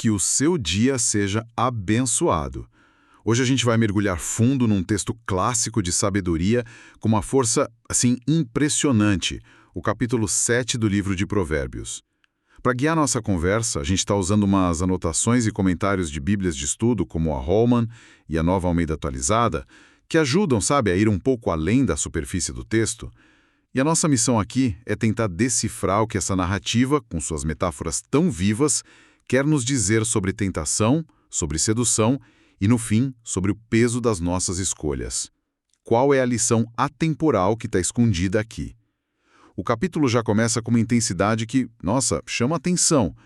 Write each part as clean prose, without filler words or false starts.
que o seu dia seja abençoado. Hoje a gente vai mergulhar fundo num texto clássico de sabedoria com uma força, assim, impressionante, o capítulo 7 do livro de Provérbios. Para guiar nossa conversa, a gente está usando umas anotações e comentários de bíblias de estudo, como a Holman e a Nova Almeida Atualizada, que ajudam, sabe, a ir um pouco além da superfície do texto. E a nossa missão aqui é tentar decifrar o que essa narrativa, com suas metáforas tão vivas, quer nos dizer sobre tentação, sobre sedução e, no fim, sobre o peso das nossas escolhas. Qual é a lição atemporal que está escondida aqui? O capítulo já começa com uma intensidade que, nossa, chama atenção.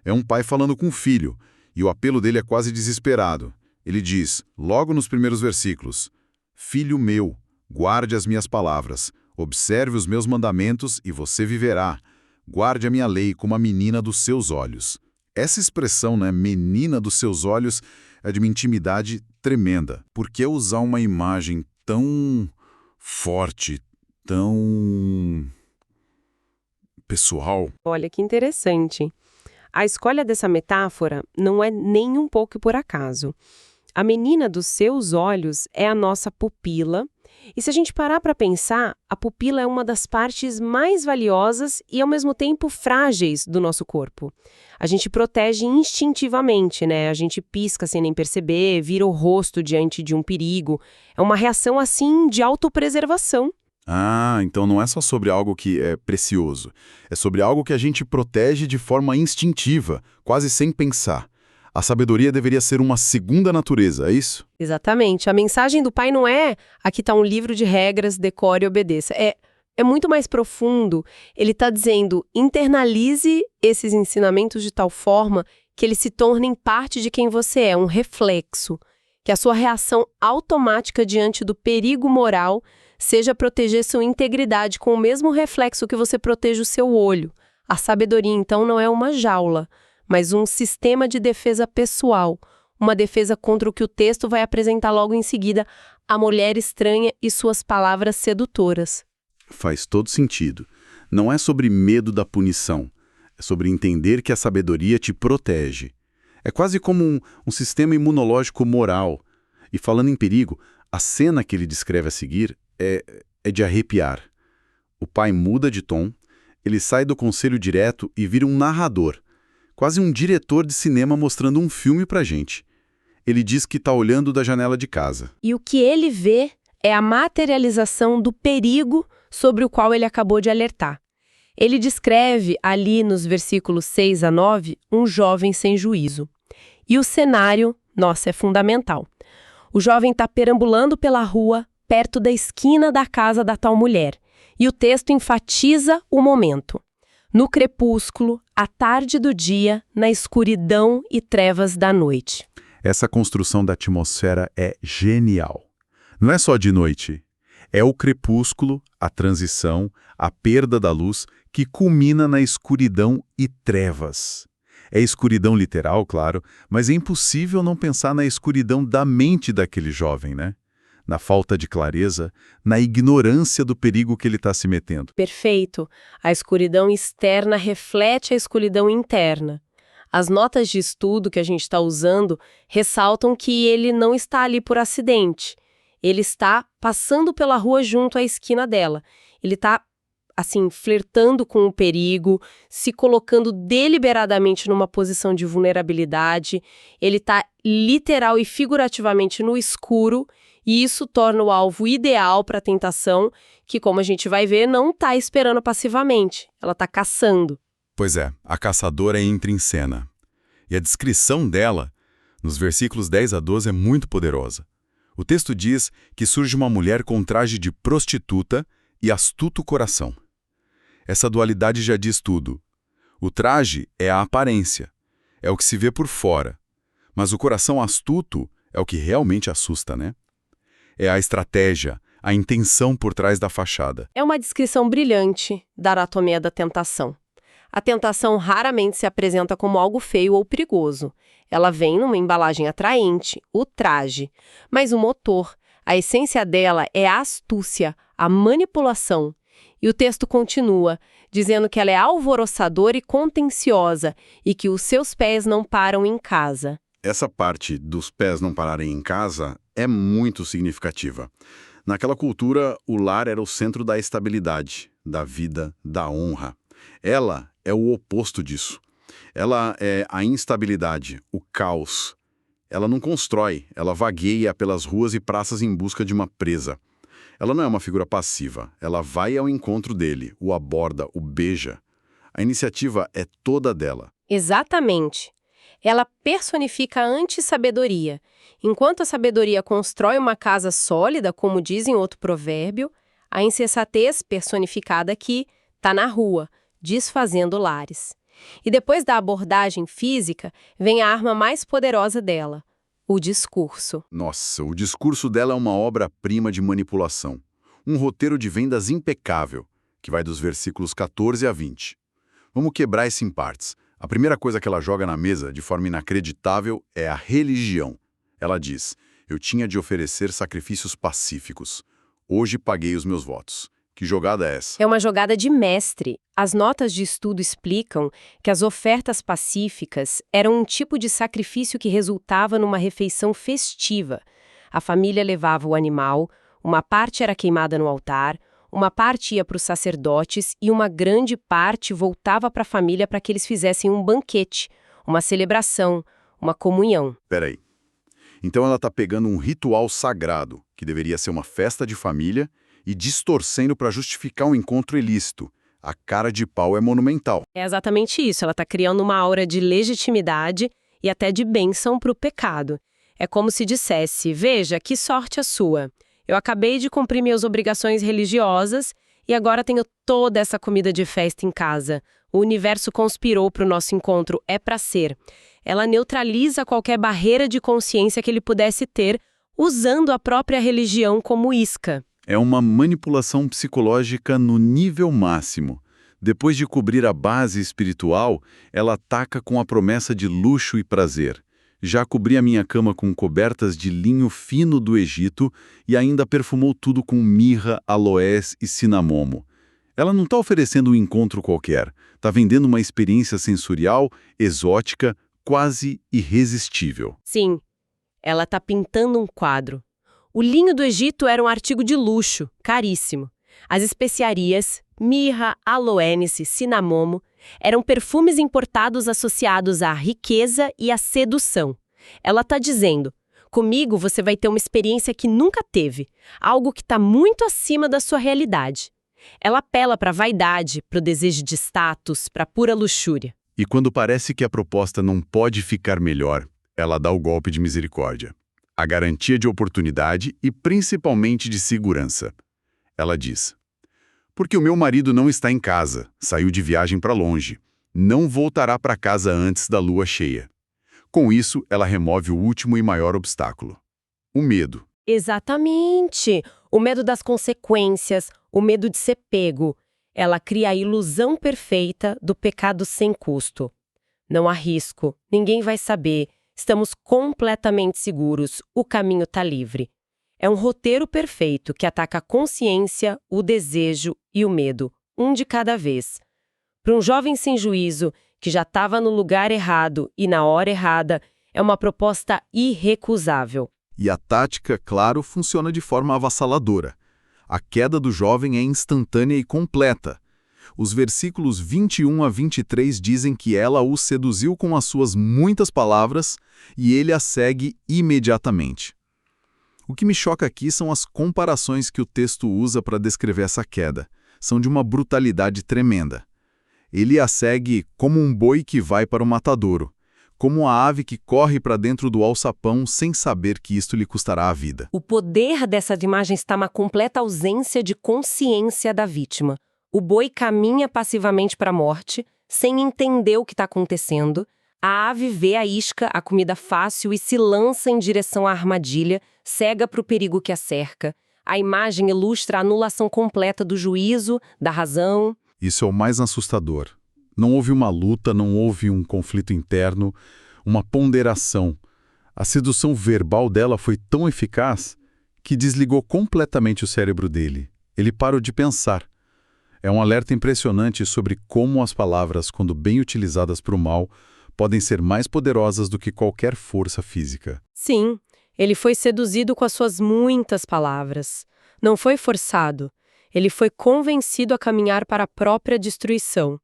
É um pai falando com o filho, e o apelo dele é quase desesperado. Ele diz, logo nos primeiros versículos, «Filho meu, guarde as minhas palavras, observe os meus mandamentos e você viverá. Guarde a minha lei como a menina dos seus olhos». Essa expressão, né, menina dos seus olhos, é de uma intimidade tremenda. Por que usar uma imagem tão forte, tão pessoal? Olha que interessante. A escolha dessa metáfora não é nem um pouco por acaso. A menina dos seus olhos é a nossa pupila, e se a gente parar para pensar, a pupila é uma das partes mais valiosas e, ao mesmo tempo, frágeis do nosso corpo. A gente protege instintivamente, né? A gente pisca sem nem perceber, vira o rosto diante de um perigo. É uma reação, assim, de autopreservação. Ah, então não é só sobre algo que é precioso. É sobre algo que a gente protege de forma instintiva, quase sem pensar. A sabedoria deveria ser uma segunda natureza, é isso? Exatamente. A mensagem do pai não é aqui está um livro de regras, decore e obedeça. É muito mais profundo. Ele está dizendo, internalize esses ensinamentos de tal forma que eles se tornem parte de quem você é, um reflexo. Que a sua reação automática diante do perigo moral seja proteger sua integridade com o mesmo reflexo que você protege o seu olho. A sabedoria, então, não é uma jaula, mas um sistema de defesa pessoal, uma defesa contra o que o texto vai apresentar logo em seguida, a mulher estranha e suas palavras sedutoras. Faz todo sentido. Não é sobre medo da punição, é sobre entender que a sabedoria te protege. É quase como um sistema imunológico moral. E falando em perigo, a cena que ele descreve a seguir é de arrepiar. O pai muda de tom, ele sai do conselho direto e vira um narrador, quase um diretor de cinema mostrando um filme pra gente. Ele diz que está olhando da janela de casa. E o que ele vê é a materialização do perigo sobre o qual ele acabou de alertar. Ele descreve ali nos versículos 6 a 9 um jovem sem juízo. E o cenário, nossa, é fundamental. O jovem está perambulando pela rua, perto da esquina da casa da tal mulher. E o texto enfatiza o momento. No crepúsculo, à tarde do dia, na escuridão e trevas da noite. Essa construção da atmosfera é genial. Não é só de noite. É o crepúsculo, a transição, a perda da luz, que culmina na escuridão e trevas. É escuridão literal, claro, mas é impossível não pensar na escuridão da mente daquele jovem, né? Na falta de clareza, na ignorância do perigo que ele está se metendo. Perfeito. A escuridão externa reflete a escuridão interna. As notas de estudo que a gente está usando ressaltam que ele não está ali por acidente. Ele está passando pela rua junto à esquina dela. Ele está, assim, flertando com o perigo, se colocando deliberadamente numa posição de vulnerabilidade. Ele está literal e figurativamente no escuro. E isso torna o alvo ideal para a tentação, que, como a gente vai ver, não está esperando passivamente. Ela está caçando. Pois é, a caçadora entra em cena. E a descrição dela, nos versículos 10 a 12, é muito poderosa. O texto diz que surge uma mulher com traje de prostituta e astuto coração. Essa dualidade já diz tudo. O traje é a aparência, é o que se vê por fora. Mas o coração astuto é o que realmente assusta, né? É a estratégia, a intenção por trás da fachada. É uma descrição brilhante da anatomia da tentação. A tentação raramente se apresenta como algo feio ou perigoso. Ela vem numa embalagem atraente, o traje. Mas o motor, a essência dela é a astúcia, a manipulação. E o texto continua, dizendo que ela é alvoroçadora e contenciosa e que os seus pés não param em casa. Essa parte dos pés não pararem em casa é muito significativa. Naquela cultura, o lar era o centro da estabilidade, da vida, da honra. Ela é o oposto disso. Ela é a instabilidade, o caos. Ela não constrói, ela vagueia pelas ruas e praças em busca de uma presa. Ela não é uma figura passiva, ela vai ao encontro dele, o aborda, o beija. A iniciativa é toda dela. Exatamente. Ela personifica a antissabedoria. Enquanto a sabedoria constrói uma casa sólida, como diz em outro provérbio, a insensatez, personificada aqui, está na rua, desfazendo lares. E depois da abordagem física, vem a arma mais poderosa dela, o discurso. Nossa, o discurso dela é uma obra-prima de manipulação. Um roteiro de vendas impecável, que vai dos versículos 14 a 20. Vamos quebrar isso em partes. A primeira coisa que ela joga na mesa, de forma inacreditável, é a religião. Ela diz, eu tinha de oferecer sacrifícios pacíficos. Hoje paguei os meus votos. Que jogada é essa? É uma jogada de mestre. As notas de estudo explicam que as ofertas pacíficas eram um tipo de sacrifício que resultava numa refeição festiva. A família levava o animal, uma parte era queimada no altar, uma parte ia para os sacerdotes e uma grande parte voltava para a família para que eles fizessem um banquete, uma celebração, uma comunhão. Peraí. Então ela está pegando um ritual sagrado, que deveria ser uma festa de família, e distorcendo para justificar um encontro ilícito. A cara de pau é monumental. É exatamente isso, ela está criando uma aura de legitimidade e até de bênção para o pecado. É como se dissesse, veja, que sorte a sua. Eu acabei de cumprir minhas obrigações religiosas e agora tenho toda essa comida de festa em casa. O universo conspirou para o nosso encontro, é para ser. Ela neutraliza qualquer barreira de consciência que ele pudesse ter, usando a própria religião como isca. É uma manipulação psicológica no nível máximo. Depois de cobrir a base espiritual, ela ataca com a promessa de luxo e prazer. Já cobri a minha cama com cobertas de linho fino do Egito e ainda perfumou tudo com mirra, aloés e cinamomo. Ela não está oferecendo um encontro qualquer, está vendendo uma experiência sensorial, exótica, quase irresistível. Sim, ela está pintando um quadro. O linho do Egito era um artigo de luxo, caríssimo. As especiarias, mirra, aloênice, cinamomo, eram perfumes importados associados à riqueza e à sedução. Ela está dizendo, comigo você vai ter uma experiência que nunca teve, algo que está muito acima da sua realidade. Ela apela para a vaidade, para o desejo de status, para a pura luxúria. E quando parece que a proposta não pode ficar melhor, ela dá o golpe de misericórdia. A garantia de oportunidade e principalmente de segurança. Ela diz, porque o meu marido não está em casa, saiu de viagem para longe. Não voltará para casa antes da lua cheia. Com isso, ela remove o último e maior obstáculo. O medo. Exatamente! O medo das consequências, o medo de ser pego. Ela cria a ilusão perfeita do pecado sem custo. Não há risco, ninguém vai saber, estamos completamente seguros, o caminho está livre. É um roteiro perfeito que ataca a consciência, o desejo e o medo, um de cada vez. Para um jovem sem juízo, que já estava no lugar errado e na hora errada, é uma proposta irrecusável. E a tática, claro, funciona de forma avassaladora. A queda do jovem é instantânea e completa. Os versículos 21 a 23 dizem que ela o seduziu com as suas muitas palavras e ele a segue imediatamente. O que me choca aqui são as comparações que o texto usa para descrever essa queda. São de uma brutalidade tremenda. Ele a segue como um boi que vai para o matadouro, como a ave que corre para dentro do alçapão sem saber que isto lhe custará a vida. O poder dessas imagens está na completa ausência de consciência da vítima. O boi caminha passivamente para a morte, sem entender o que está acontecendo. A ave vê a isca, a comida fácil, e se lança em direção à armadilha, cega para o perigo que a cerca. A imagem ilustra a anulação completa do juízo, da razão. Isso é o mais assustador. Não houve uma luta, não houve um conflito interno, uma ponderação. A sedução verbal dela foi tão eficaz que desligou completamente o cérebro dele. Ele parou de pensar. É um alerta impressionante sobre como as palavras, quando bem utilizadas para o mal, podem ser mais poderosas do que qualquer força física. Sim, ele foi seduzido com as suas muitas palavras. Não foi forçado. Ele foi convencido a caminhar para a própria destruição.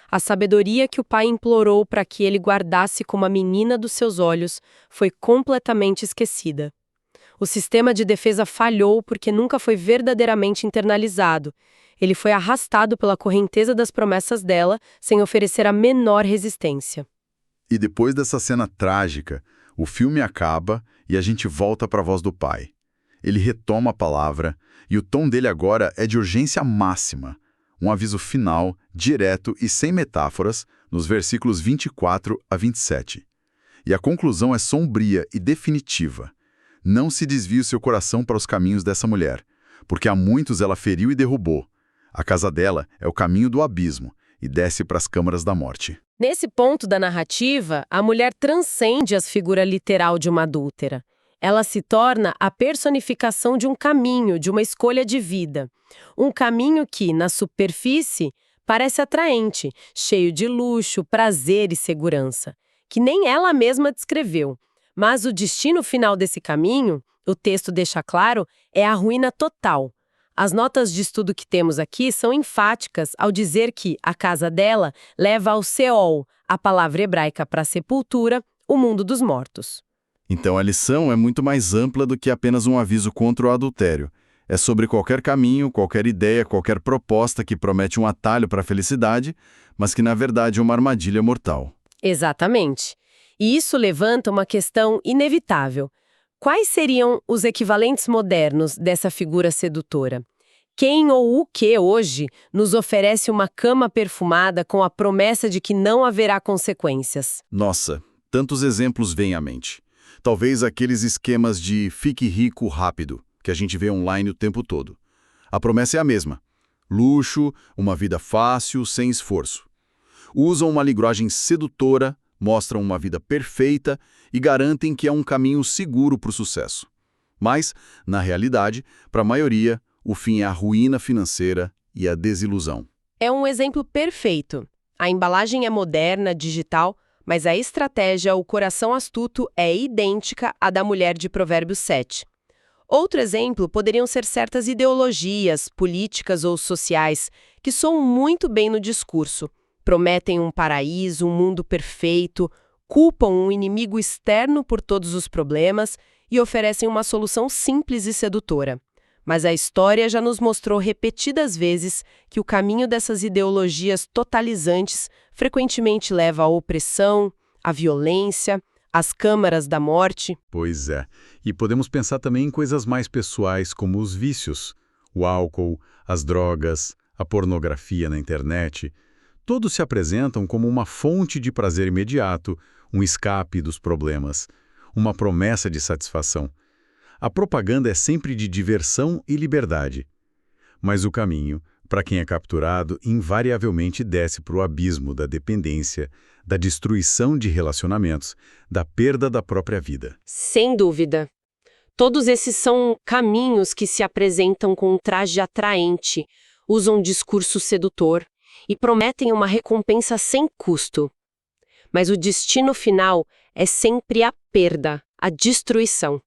A sabedoria que o pai implorou para que ele guardasse como a menina dos seus olhos foi completamente esquecida. O sistema de defesa falhou porque nunca foi verdadeiramente internalizado. Ele foi arrastado pela correnteza das promessas dela, sem oferecer a menor resistência. E depois dessa cena trágica, o filme acaba e a gente volta para a voz do pai. Ele retoma a palavra e o tom dele agora é de urgência máxima. Um aviso final, direto e sem metáforas, nos versículos 24 a 27. E a conclusão é sombria e definitiva. Não se desvie o seu coração para os caminhos dessa mulher, porque a muitos ela feriu e derrubou. A casa dela é o caminho do abismo e desce para as câmaras da morte. Nesse ponto da narrativa, a mulher transcende a figura literal de uma adúltera. Ela se torna a personificação de um caminho, de uma escolha de vida. Um caminho que, na superfície, parece atraente, cheio de luxo, prazer e segurança, que nem ela mesma descreveu. Mas o destino final desse caminho, o texto deixa claro, é a ruína total. As notas de estudo que temos aqui são enfáticas ao dizer que a casa dela leva ao Seol, a palavra hebraica para sepultura, o mundo dos mortos. Então a lição é muito mais ampla do que apenas um aviso contra o adultério. É sobre qualquer caminho, qualquer ideia, qualquer proposta que promete um atalho para a felicidade, mas que na verdade é uma armadilha mortal. Exatamente. E isso levanta uma questão inevitável. Quais seriam os equivalentes modernos dessa figura sedutora? Quem ou o que hoje nos oferece uma cama perfumada com a promessa de que não haverá consequências? Nossa, tantos exemplos vêm à mente. Talvez aqueles esquemas de fique rico rápido, que a gente vê online o tempo todo. A promessa é a mesma. Luxo, uma vida fácil, sem esforço. Usam uma linguagem sedutora, mostram uma vida perfeita e garantem que é um caminho seguro para o sucesso. Mas, na realidade, para a maioria, o fim é a ruína financeira e a desilusão. É um exemplo perfeito. A embalagem é moderna, digital, mas a estratégia, o coração astuto, é idêntica à da mulher de Provérbios 7. Outro exemplo poderiam ser certas ideologias, políticas ou sociais, que soam muito bem no discurso. Prometem um paraíso, um mundo perfeito, culpam um inimigo externo por todos os problemas e oferecem uma solução simples e sedutora. Mas a história já nos mostrou repetidas vezes que o caminho dessas ideologias totalizantes frequentemente leva à opressão, à violência, às câmaras da morte. Pois é. E podemos pensar também em coisas mais pessoais, como os vícios. O álcool, as drogas, a pornografia na internet. Todos se apresentam como uma fonte de prazer imediato, um escape dos problemas, uma promessa de satisfação. A propaganda é sempre de diversão e liberdade. Mas o caminho, para quem é capturado, invariavelmente desce para o abismo da dependência, da destruição de relacionamentos, da perda da própria vida. Sem dúvida. Todos esses são caminhos que se apresentam com um traje atraente, usam um discurso sedutor e prometem uma recompensa sem custo. Mas o destino final é sempre a perda, a destruição.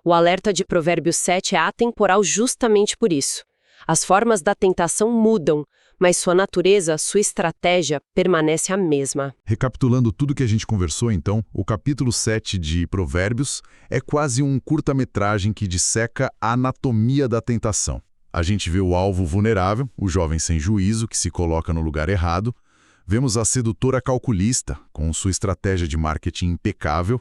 O alerta de Provérbios 7 é atemporal justamente por isso. As formas da tentação mudam, mas sua natureza, sua estratégia, permanece a mesma. Recapitulando tudo que a gente conversou, então, o capítulo 7 de Provérbios é quase um curta-metragem que disseca a anatomia da tentação. A gente vê o alvo vulnerável, o jovem sem juízo, que se coloca no lugar errado. Vemos a sedutora calculista, com sua estratégia de marketing impecável.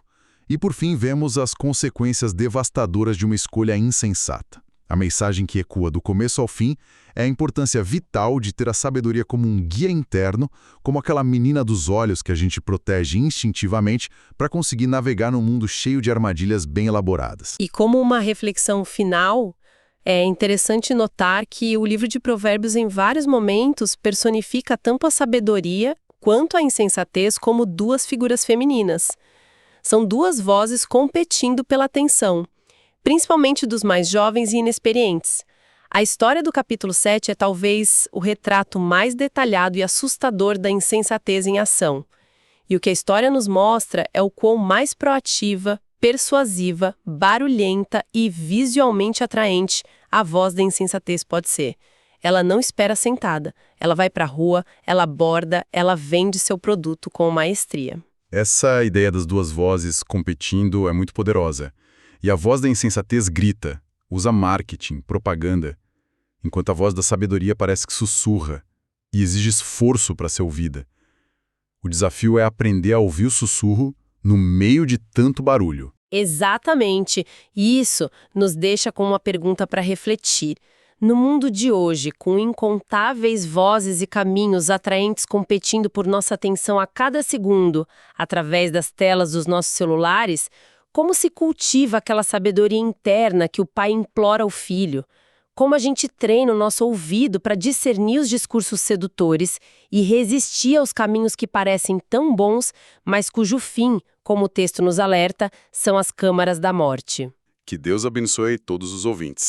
E, por fim, vemos as consequências devastadoras de uma escolha insensata. A mensagem que ecoa do começo ao fim é a importância vital de ter a sabedoria como um guia interno, como aquela menina dos olhos que a gente protege instintivamente para conseguir navegar num mundo cheio de armadilhas bem elaboradas. E como uma reflexão final, é interessante notar que o livro de Provérbios, em vários momentos, personifica tanto a sabedoria quanto a insensatez como duas figuras femininas. São duas vozes competindo pela atenção, principalmente dos mais jovens e inexperientes. A história do capítulo 7 é talvez o retrato mais detalhado e assustador da insensatez em ação. E o que a história nos mostra é o quão mais proativa, persuasiva, barulhenta e visualmente atraente a voz da insensatez pode ser. Ela não espera sentada, ela vai para a rua, ela aborda, ela vende seu produto com maestria. Essa ideia das duas vozes competindo é muito poderosa. E a voz da insensatez grita, usa marketing, propaganda, enquanto a voz da sabedoria parece que sussurra e exige esforço para ser ouvida. O desafio é aprender a ouvir o sussurro no meio de tanto barulho. Exatamente. E isso nos deixa com uma pergunta para refletir. No mundo de hoje, com incontáveis vozes e caminhos atraentes competindo por nossa atenção a cada segundo, através das telas dos nossos celulares, como se cultiva aquela sabedoria interna que o pai implora ao filho? Como a gente treina o nosso ouvido para discernir os discursos sedutores e resistir aos caminhos que parecem tão bons, mas cujo fim, como o texto nos alerta, são as câmaras da morte. Que Deus abençoe todos os ouvintes.